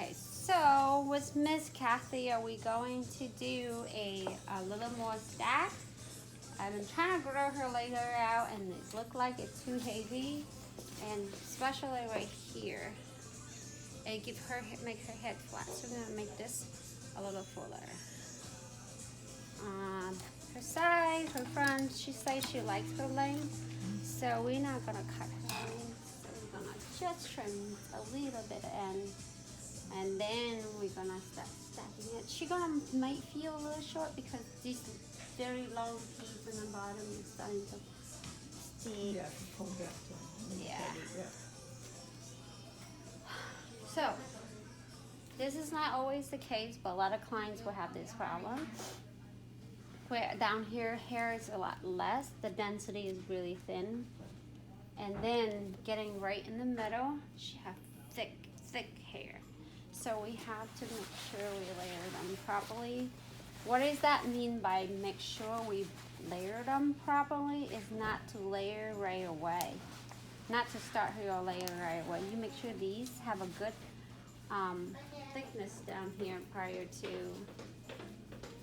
Okay, so with Miss Kathy, are we going to do a little more stack? I've been trying to grow her later out and it looked like it's too heavy, and especially right here. It make her head flat. So we're gonna make this a little fuller. Her side, her front, she says she likes her length, so we're not gonna cut her length. So we're gonna just trim a little bit and then we're gonna start stacking it. She's gonna might feel a little short because this very long piece in the bottom is starting to stick. Yeah, pull back to Yeah. yeah. So this is not always the case, but a lot of clients will have this problem. Where down here, hair is a lot less, the density is really thin. And then getting right in the middle, she has thick hair. So we have to make sure we layer them properly. What does that mean by make sure we layer them properly? Is not to layer right away. Not to start your layer right away. You make sure these have a good thickness down here prior to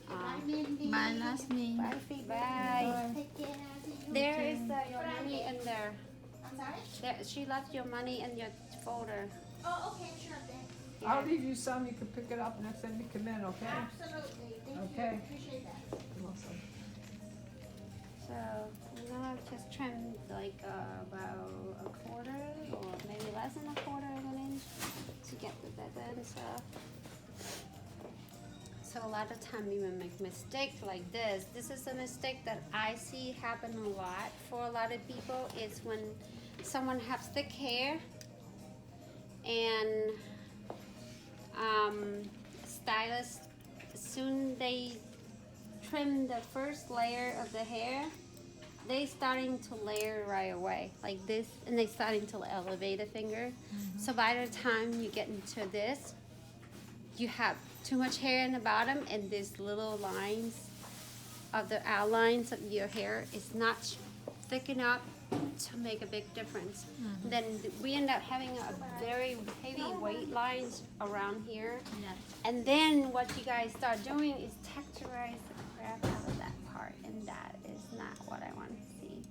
Bye, Lasmi. bye, Fee, bye. There is your money in there. I'm sorry? There. She left your money in your folder. Oh, okay, sure thing. I'll leave you some, you can pick it up next time you come in, okay? Absolutely. Thank Okay. you. Appreciate that. You're welcome. So I'm gonna just trim like about a quarter or maybe less than a quarter of an inch to get the dead end stuff. So a lot of time you will make mistakes like this. This is a mistake that I see happen a lot for a lot of people is when someone has thick hair and stylists, soon they trim the first layer of the hair, they starting to layer right away like this, and they starting to elevate the finger. So by the time you get into this, you have too much hair in the bottom, and these little lines of the outlines of your hair is not thick enough to make a big difference. Then we end up having a very heavy weight lines around here. Yes. And then what you guys start doing is texturize the crap out of that part, and that is not what I want to see.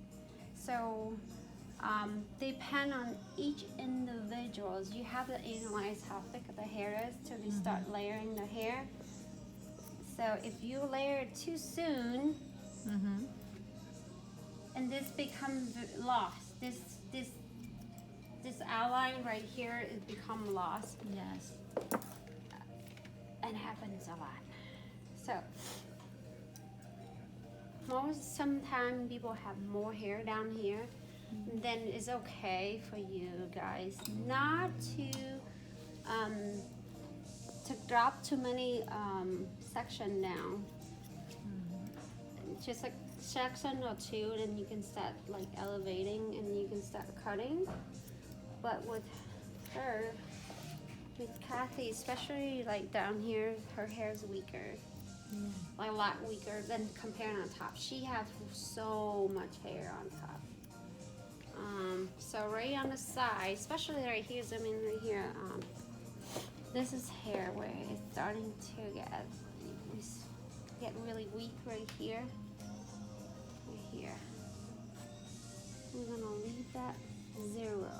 So depend on each individuals. You have to analyze how thick the hair is till you start layering the hair. So if you layer it too soon, and this becomes lost, this outline right here is become lost. Yes. And happens a lot. So sometimes people have more hair down here, then it's okay for you guys not to drop too many section down. Just like section or two, then you can start like elevating and you can start cutting. But with her, with Kathy, especially like down here, her hair is weaker. Like a lot weaker than comparing on top. She has so much hair on top. So right on the side, especially right here, zoom in right here, this is hair where it's starting to get really weak right here. Right here. We're gonna leave that 0.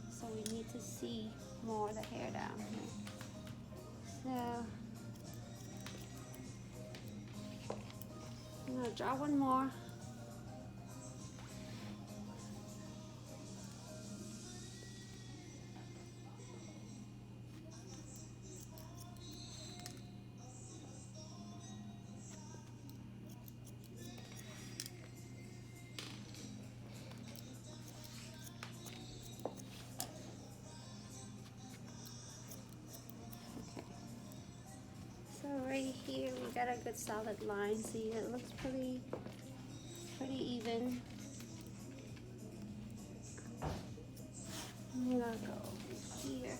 So we need to see more of the hair down here. So I'm gonna draw one more. So right here we got a good solid line. See, it looks pretty even. I'm gonna go over here.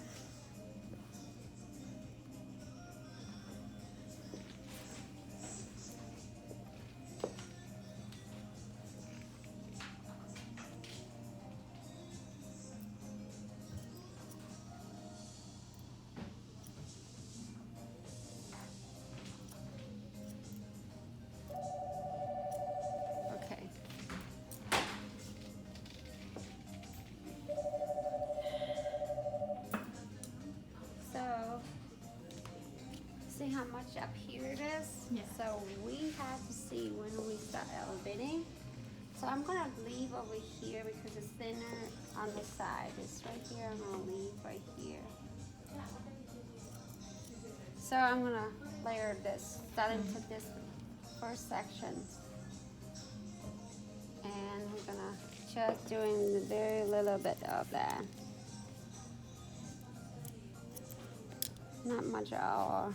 much up here it is. Yeah. So we have to see when we start elevating. So I'm gonna leave over here because it's thinner on the side. It's right here, I'm gonna leave right here. So I'm gonna layer this, starting to this first section. And we're gonna just doing a very little bit of that. Not much at all.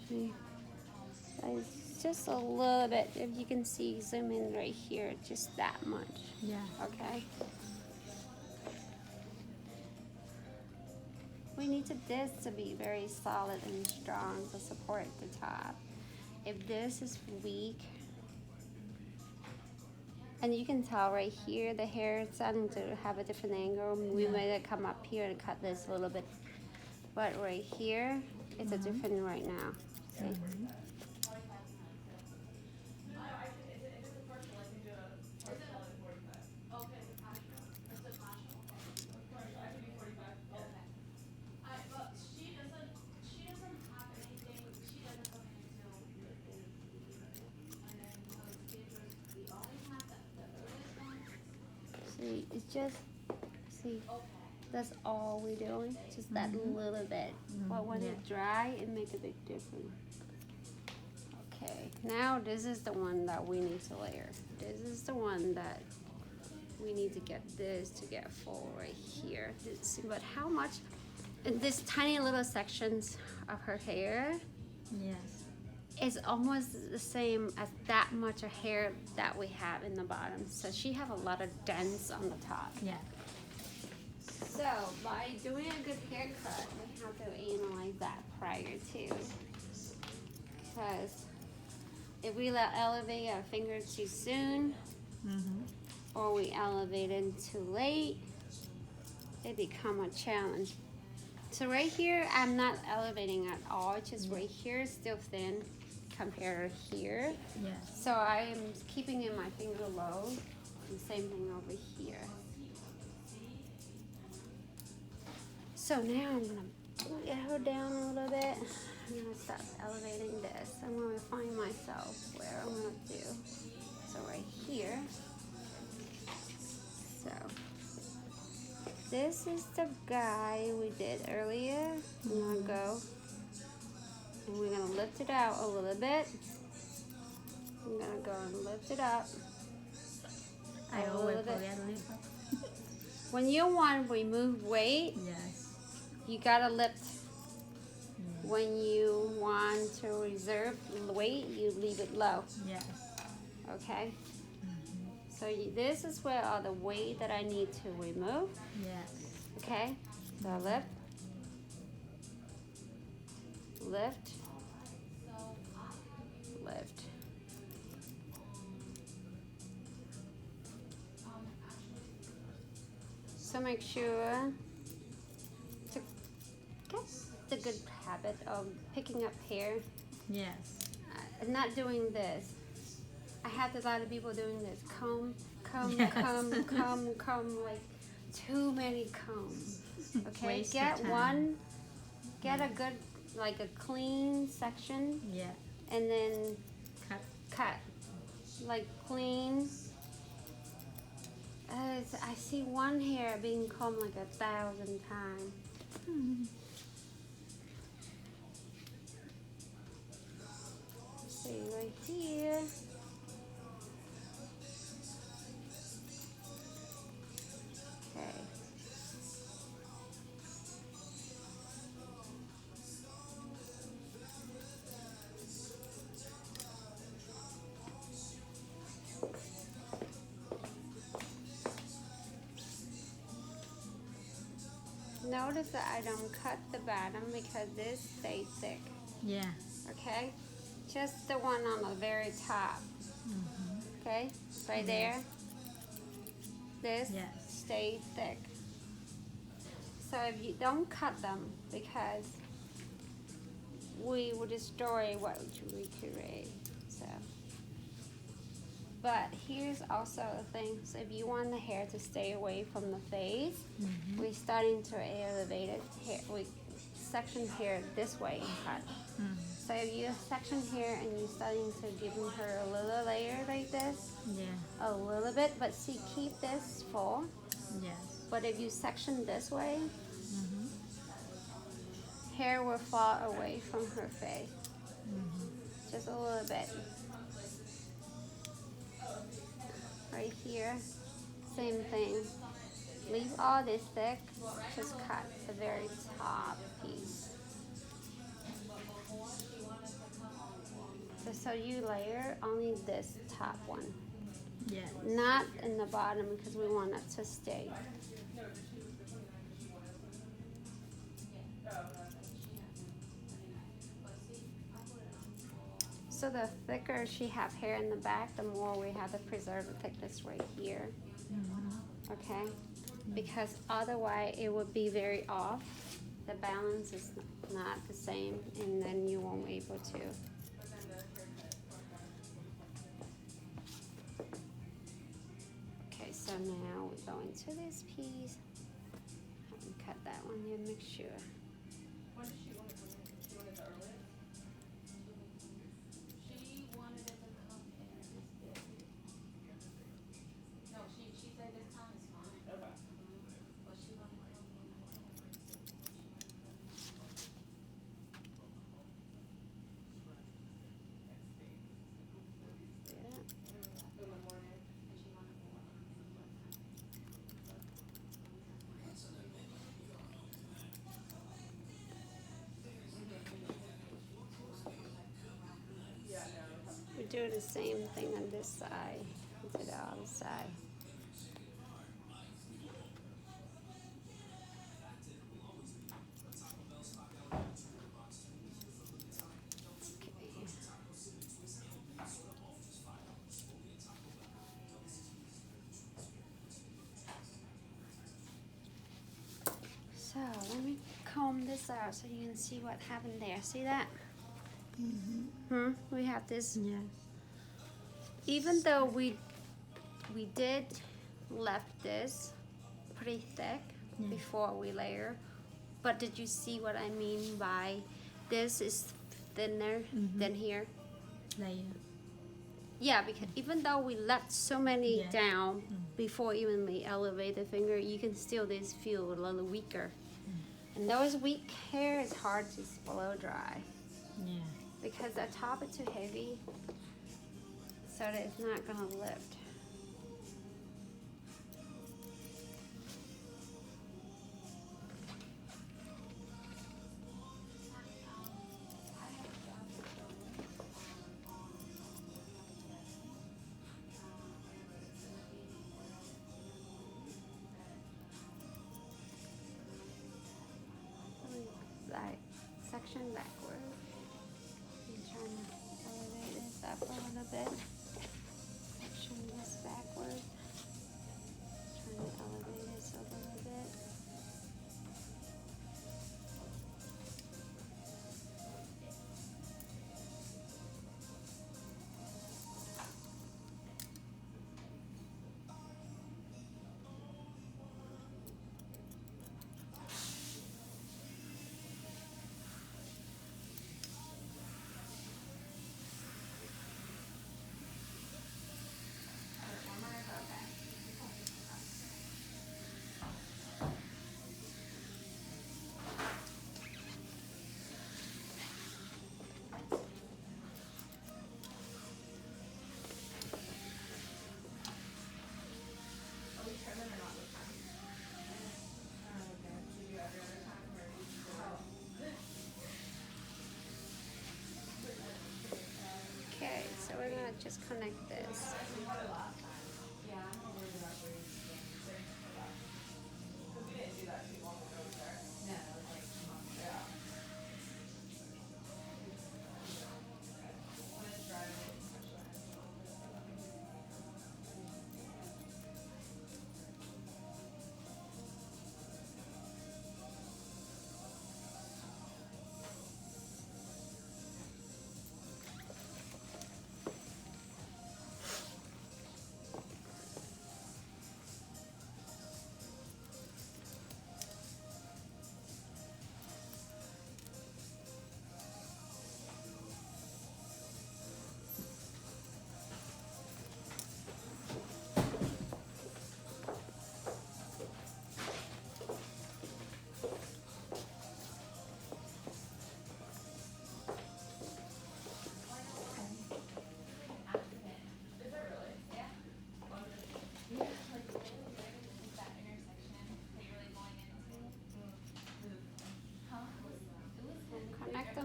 See? It's just a little bit, if you can see, zoom in right here, just that much. Yeah. Okay. We need this to be very solid and strong to support the top. If this is weak, and you can tell right here the hair is starting to have a different angle. We might come up here and cut this a little bit, but right here it's a different right now. See? See, it's just, see, that's all we're doing, just that little bit. But when it's dry, it makes a big difference. Okay, now this is the one that we need to layer. This is the one that we need to get this to get full right here. But how much, in this tiny little sections of her hair, Yes. it's almost the same as that much of hair that we have in the bottom. So she have a lot of dents on the top. Yeah. So by doing a good haircut, we have to analyze that prior to. Because if we elevate our finger too soon, or we elevate it too late, it become a challenge. So right here, I'm not elevating at all. Just right here is still thin compared to here. Yes. So I am keeping in my finger low. And same thing over here. So now I'm gonna get her down a little bit. I'm gonna start elevating this. I'm gonna find myself where I'm gonna do. So right here. So this is the guy we did earlier. I'm gonna go and we're gonna lift it out a little bit. I'm gonna go and lift it up. I a always little bit. forget to lift up. When you want to remove weight, Yes. you gotta lift. When you want to reserve weight, you leave it low. Yes. Okay? So this is where all the weight that I need to remove. Yes. Okay? So lift. Lift. Lift. So make sure to get the good habit of picking up hair Yes. and not doing this. I have a lot of people doing this. Comb, Yes. comb, like too many combs. Okay, Waste of get time. one, get a good, like a clean section, Yeah. and then Cut. cut, like clean. I see one hair being combed like 1,000 times. See right here. Okay. Notice that I don't cut the bottom because this stays thick. Yeah. Okay? Just the one on the very top. Okay? Right there. This Yes. stays thick. So if you don't cut them because we will destroy what we create. So, but here's also a thing. So if you want the hair to stay away from the face, we're starting to elevate it. Here, we section hair this way and cut. So if you section here and you're starting to give her a little layer like this, Yeah. a little bit, but see, keep this full. Yes. But if you section this way, hair will fall away from her face. Just a little bit. Right here, same thing. Leave all this thick, just cut the very top piece. So you layer only this top one, Yes. not in the bottom because we want it to stay. So the thicker she have hair in the back, the more we have to preserve the thickness right here. Okay? Because otherwise it would be very off. The balance is not the same, and then you won't be able to. Okay, so now we go into this piece. And cut that one and make sure. We do the same thing on this side, to the other side. So let me comb this out so you can see what happened there. See that? We have this. Yes. Even though we did left this pretty thick before we layer, but did you see what I mean by this is thinner than here? Layer. Yeah, because even though we left so many Yeah. down before even we elevate the finger, you can still this feel a little weaker. And those weak hair is hard to blow dry Yeah. because the top is too heavy, so that it's not gonna lift. Like section backward. I'm trying to elevate this up a little bit. Section this backward. Trying to elevate this a little bit. Okay, so we're gonna just connect this.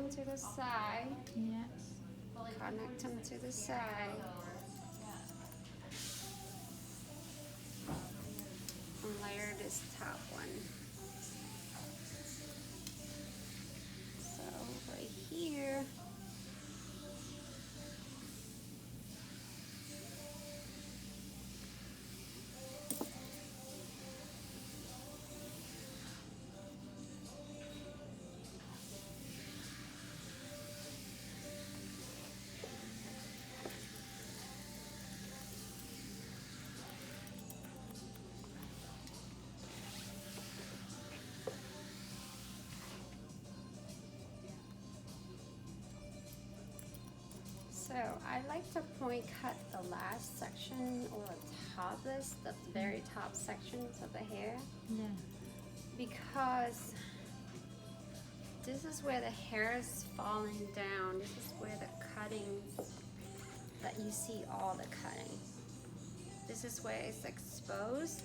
them to the side. Yes. Connect them to the side. And layer this top one. So right here. So I like to point cut the last section or the topless, the very top sections of the hair, Yeah. because this is where the hair is falling down. This is where the cuttings that you see all the cutting. This is where it's exposed.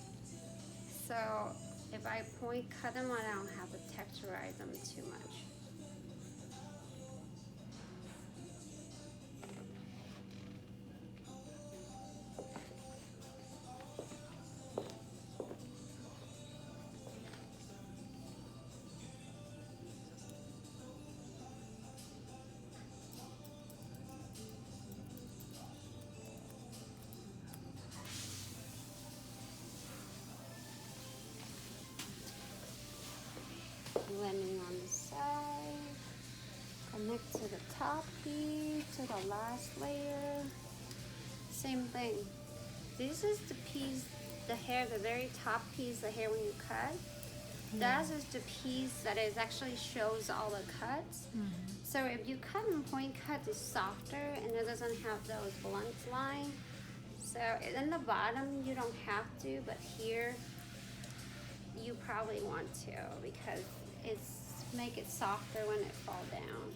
So if I point cut them, I don't have to texturize them too much. Blending on the side, connect to the top piece, to the last layer. Same thing. This is the piece, the hair, the very top piece, the hair when you cut. That is the piece that is actually shows all the cuts. So if you cut and point cut, it's softer and it doesn't have those blunt lines. So in the bottom you don't have to, but here you probably want to because it's make it softer when it fall down.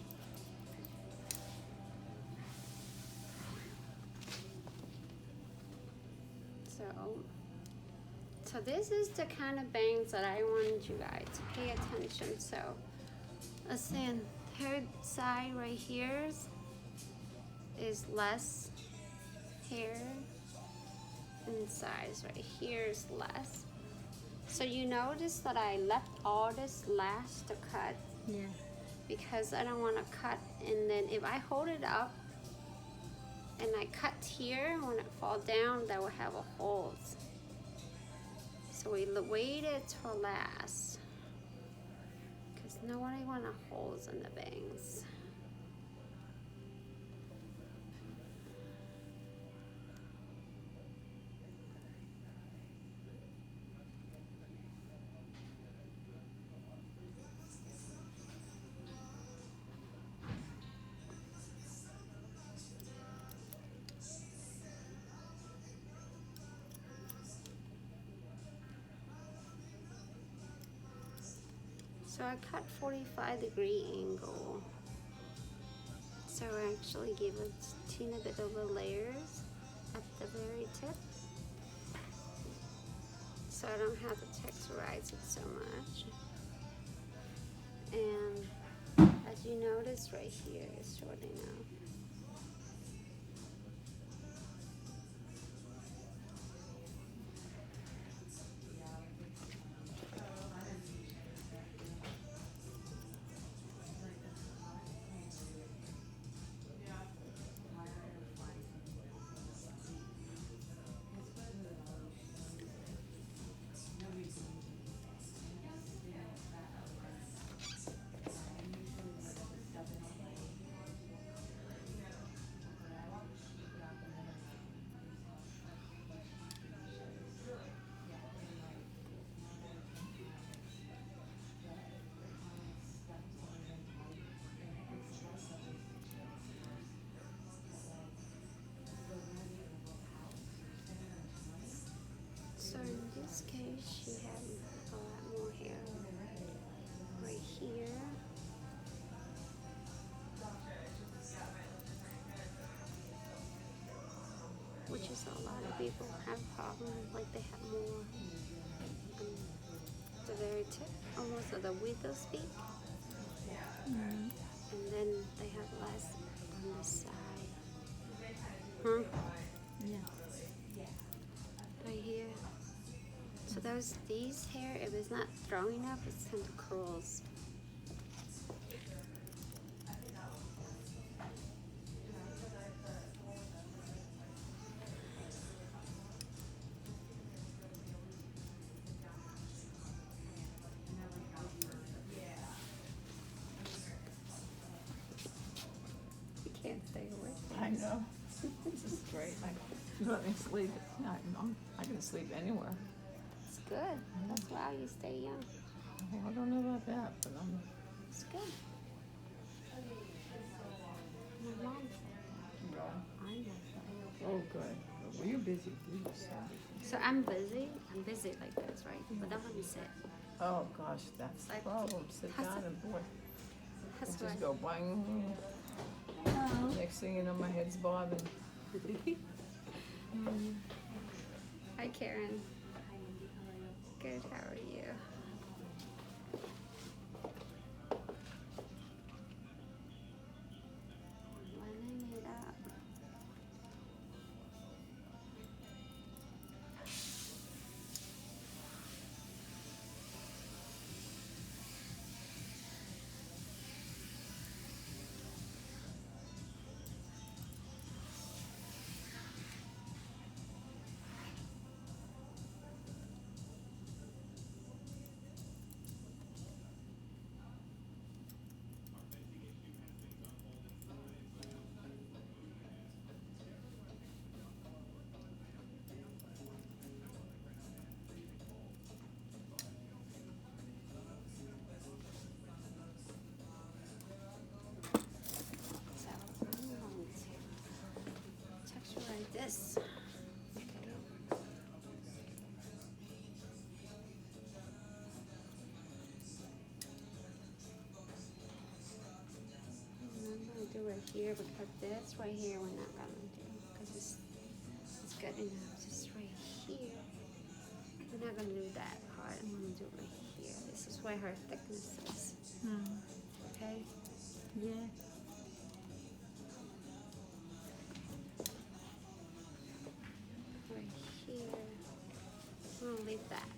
So this is the kind of bangs that I want you guys to pay attention. So let's see, hair side right here is less hair, and size right here is less. So you notice that I left all this last to cut. Yeah. Because I don't want to cut, and then if I hold it up and I cut here, when it fall down, that will have a holes. So we waited till last because nobody want holes in the bangs. So I cut 45-degree angle. So I actually give a teeny bit of the layers at the very tip. So I don't have to texturize it so much. And as you notice right here, it's shortening out. So in this case, she had a lot more hair right here. Which is a lot of people have problems, like they have more the very tip, almost at the width of speak. And then they have less on the side. Huh? Yeah. Right here. So these hair, if it's not throwing up, it's kind of curls. You can't stay awake. I know. This is great. You let me sleep. I can sleep anywhere. It's good. That's why you stay young. Oh, I don't know about that, but It's good. My mom said that. I know. oh, good. Well, you're busy. You're so busy. So I'm busy. I'm busy like this, right? But don't let me sit. Oh, gosh, that's the Like, problem. Sit how's down it- and boy, That's it why. just go bang. Oh. Next thing you know, my head's bobbing. Hi, Karen. Good. How are you? Lining it up. So I'm going to texture like this. Okay. I'm gonna do right here because this right here we're not gonna do because it's good enough. Just right here. We're not gonna do that part. I'm gonna do right here. This is where her thickness is. Mm. Okay. Yeah. Right here. I'm gonna leave that.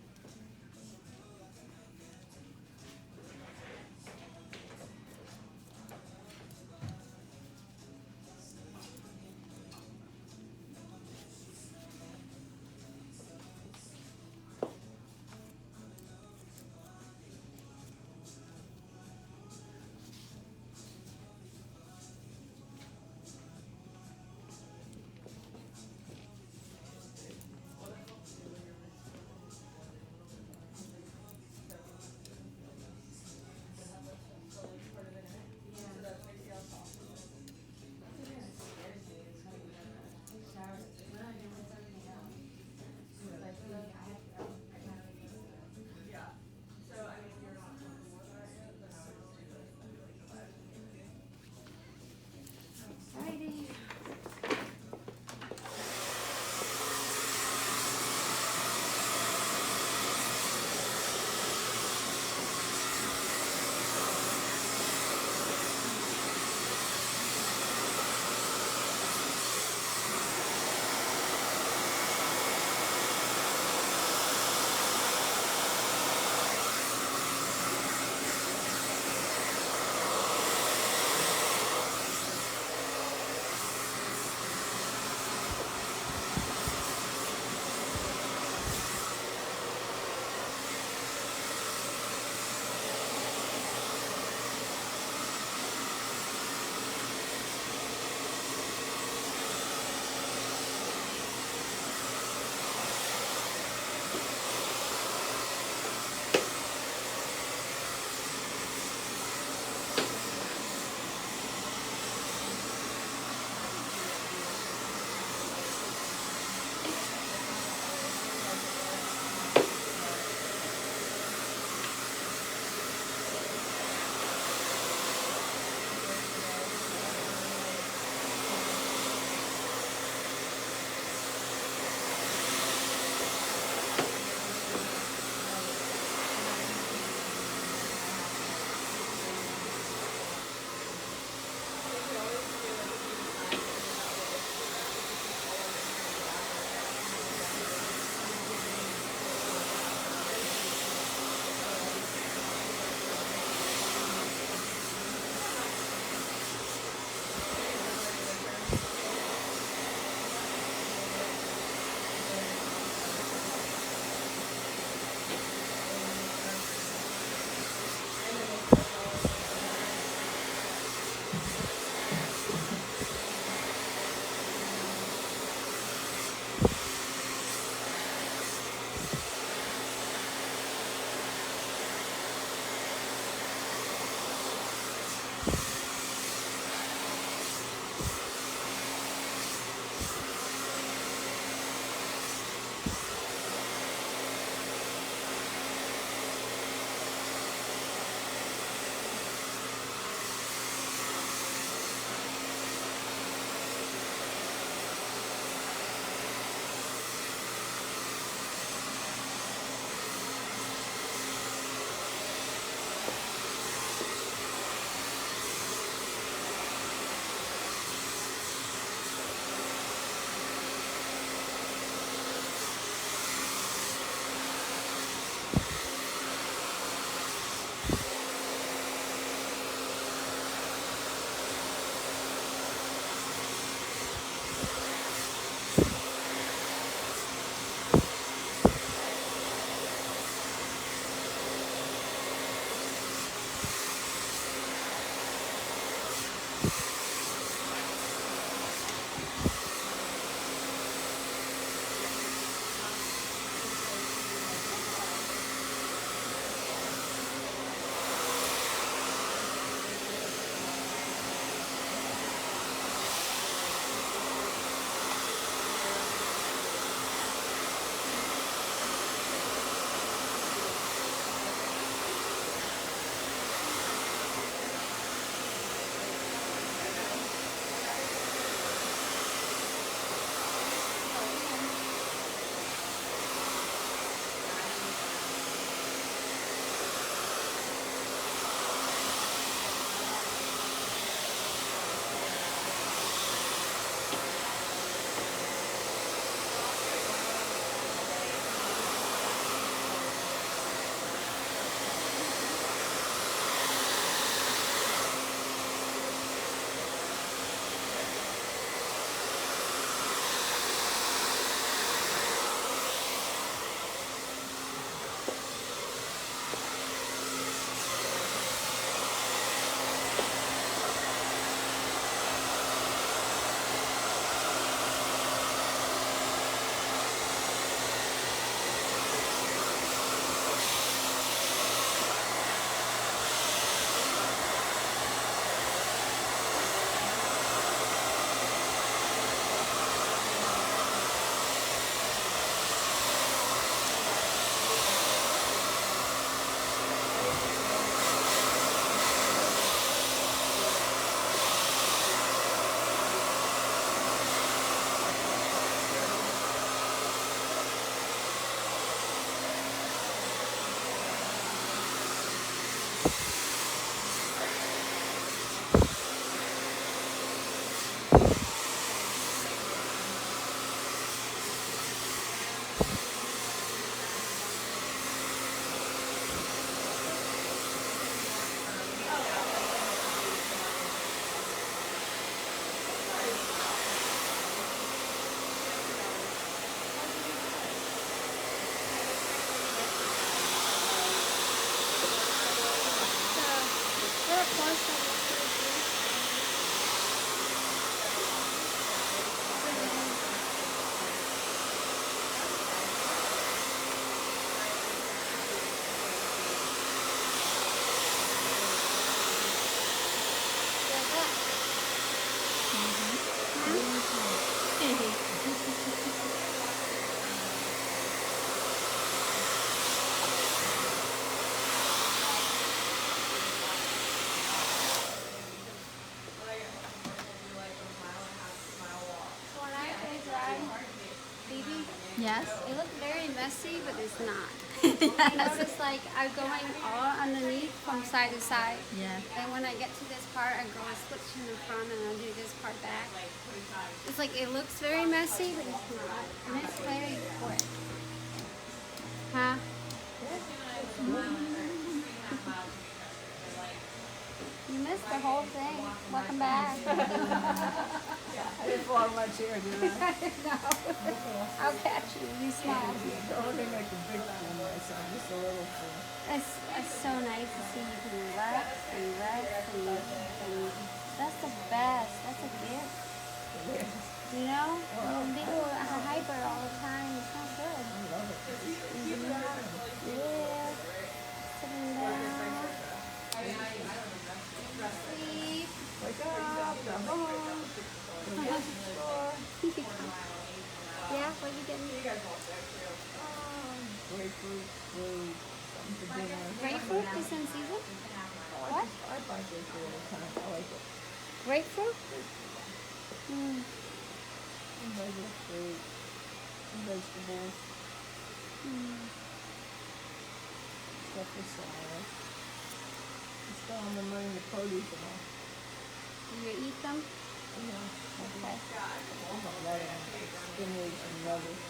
So when I say dry, baby, Yes. it looks very messy, but it's not. I notice like I'm going all underneath from side to side. Yeah. And when I get to this part, I go a switch in the front and I'll do this part back. It's like it looks very messy, but it's not. And it's very quick. Huh? You missed the whole thing. Welcome back. I didn't fall out of my chair, did I? No. I'll catch you. You smile. Don't make like a big fool of myself, just a little fool. It's so nice to see you can relax and rest and that's the best. That's a gift. You know? When people are hyper all the time, it's not good. I love it. Yeah. Sitting down. Sleep. Wake up, go home, go get to the store. Yeah, what you getting? Grapefruit, fruit, something for dinner. Grapefruit is in season? What? I buy grapefruit all the time. I like it. Grapefruit? Mm. And regular fruit, and vegetables, Mm. stuff for salad. It's still on the money, the produce and all. Do you eat them? Yeah. Okay. I'm not letting it. Spinach and lettuce.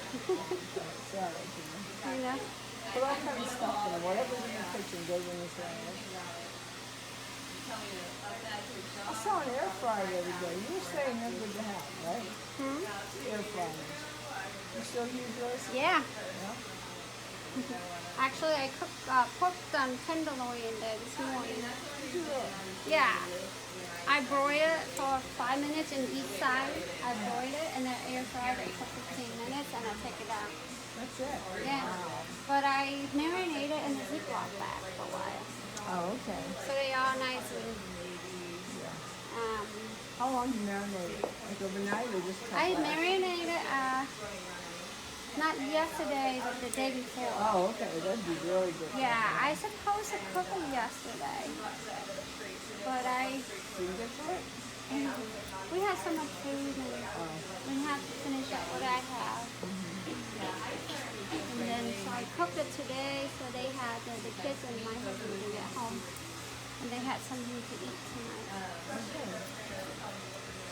Salad, you know. You know? Put all kinds of stuff in it. Whatever's in the kitchen goes in the salad. I saw an air fryer the other day. You were saying they're good to have, right? Hmm? Air fryers. You still use those? Yeah. Yeah. Actually, I cooked pork tenderloin in there this morning. Did you really? Yeah. I broil it for 5 minutes in each side. I broil it and then air fry it for 15 minutes and I take it out. That's it. Yeah. Wow. But I marinate it in the Ziploc bag for a while. Oh, okay. So they are nice and Yeah. How long do you marinate it? Like overnight or just a couple I hours? marinated not yesterday but the day before. Oh, okay. That'd be really good. Yeah, I supposed to cook it yesterday. But Didn't get to it? we had so much food and we have to finish up what I have. And then so I cooked it today so they had the kids and my husband to get home. And they had something to eat tonight.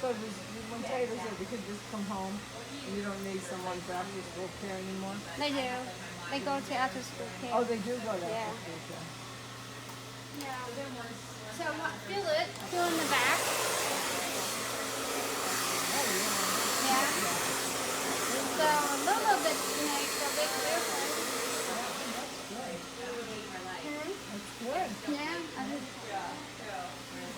So when Taylor said we could just come home and you don't need someone's after school care anymore? They do. They go to after school care. Oh, they do go to Yeah. after school care. So feel it. Feel in the back. Oh, Yeah. So a little bit, you know, it's a bit different.